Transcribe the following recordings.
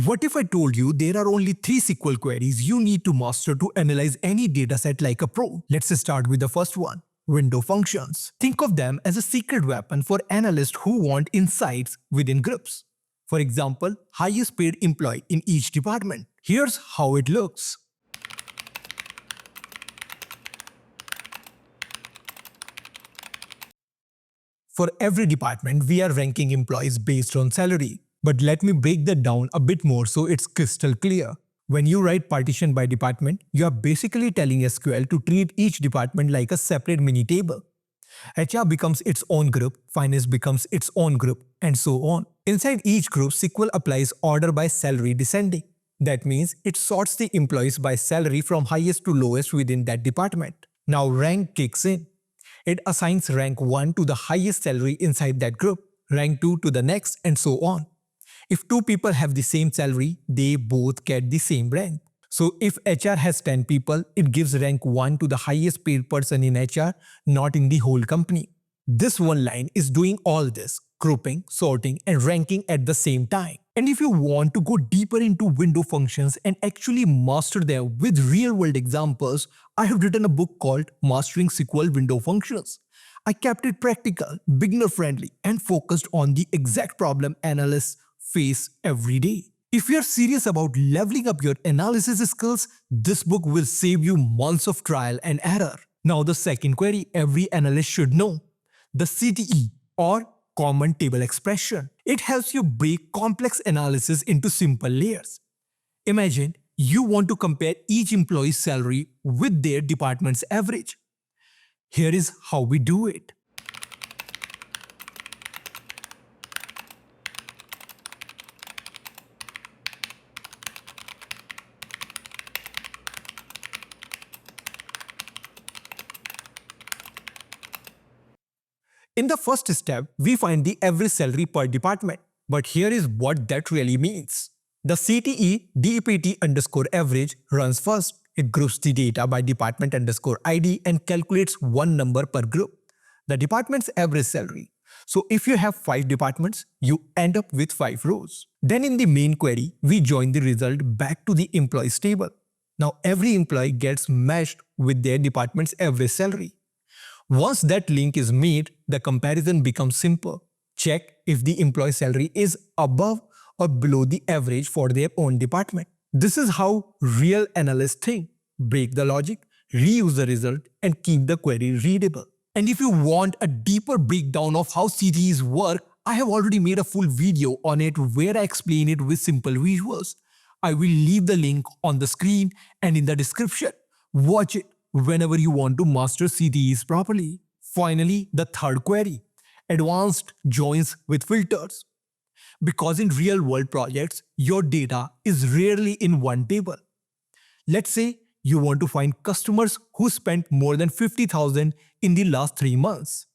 What if I told you there are only 3 SQL queries you need to master to analyze any dataset like a pro? Let's start with the first one. Window functions. Think of them as a secret weapon for analysts who want insights within groups. For example, highest paid employee in each department. Here's how it looks. For every department, we are ranking employees based on salary. But let me break that down a bit more so it's crystal clear. When you write partition by department, you are basically telling SQL to treat each department like a separate mini table. HR becomes its own group, finance becomes its own group, and so on. Inside each group, SQL applies order by salary descending. That means it sorts the employees by salary from highest to lowest within that department. Now rank kicks in. It assigns rank 1 to the highest salary inside that group, rank 2 to the next, and so on. If 2 people have the same salary, they both get the same rank. So if HR has 10 people, it gives rank 1 to the highest paid person in HR, not in the whole company. This one line is doing all this, grouping, sorting, and ranking at the same time. And if you want to go deeper into window functions and actually master them with real-world examples, I have written a book called Mastering SQL Window Functions. I kept it practical, beginner-friendly, and focused on the exact problem analysts face every day. If you're serious about leveling up your analysis skills, this book will save you months of trial and error. Now the second query every analyst should know. The CTE or Common Table Expression. It helps you break complex analysis into simple layers. Imagine you want to compare each employee's salary with their department's average. Here is how we do it. In the first step, we find the average salary per department. But here is what that really means. The CTE DEPT underscore average runs first. It groups the data by department underscore ID and calculates one number per group, the department's average salary. So if you have 5 departments, you end up with 5 rows. Then in the main query, we join the result back to the employees table. Now every employee gets matched with their department's average salary. Once that link is made, the comparison becomes simple. Check if the employee salary is above or below the average for their own department. This is how real analysts think. Break the logic, reuse the result, and keep the query readable. And if you want a deeper breakdown of how CTEs work, I have already made a full video on it where I explain it with simple visuals. I will leave the link on the screen and in the description. Watch it whenever you want to master CTEs properly. Finally, the third query, advanced joins with filters. Because in real-world projects, your data is rarely in one table. Let's say you want to find customers who spent more than $50,000 in the last 3 months.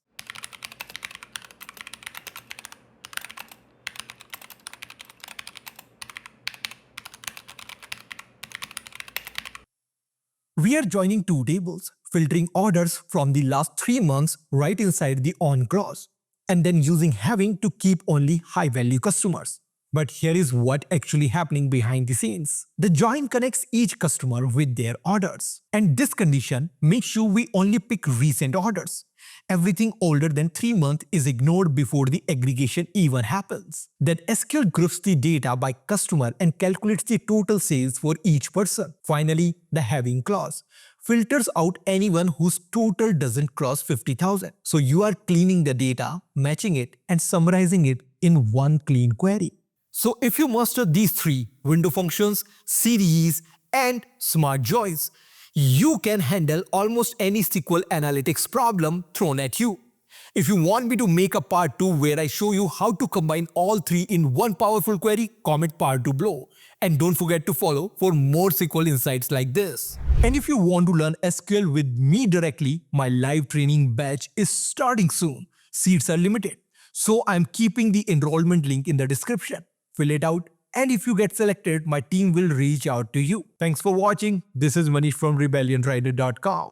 We are joining 2 tables, filtering orders from the last 3 months right inside the on clause, and then using having to keep only high-value customers. But here is what actually happening behind the scenes. The join connects each customer with their orders. And this condition makes sure we only pick recent orders. Everything older than 3 months is ignored before the aggregation even happens. Then SQL groups the data by customer and calculates the total sales for each person. Finally, the having clause filters out anyone whose total doesn't cross 50,000. So you are cleaning the data, matching it, and summarizing it in one clean query. So if you master these 3 window functions, CTEs, and smart joins, you can handle almost any SQL analytics problem thrown at you. If you want me to make a part 2 where I show you how to combine all 3 in one powerful query, comment part 2 below. And don't forget to follow for more SQL insights like this. And if you want to learn SQL with me directly, my live training batch is starting soon. Seats are limited. So I'm keeping the enrollment link in the description. Fill it out, and if you get selected, my team will reach out to you. Thanks for watching. This is Manish from rebellionrider.com.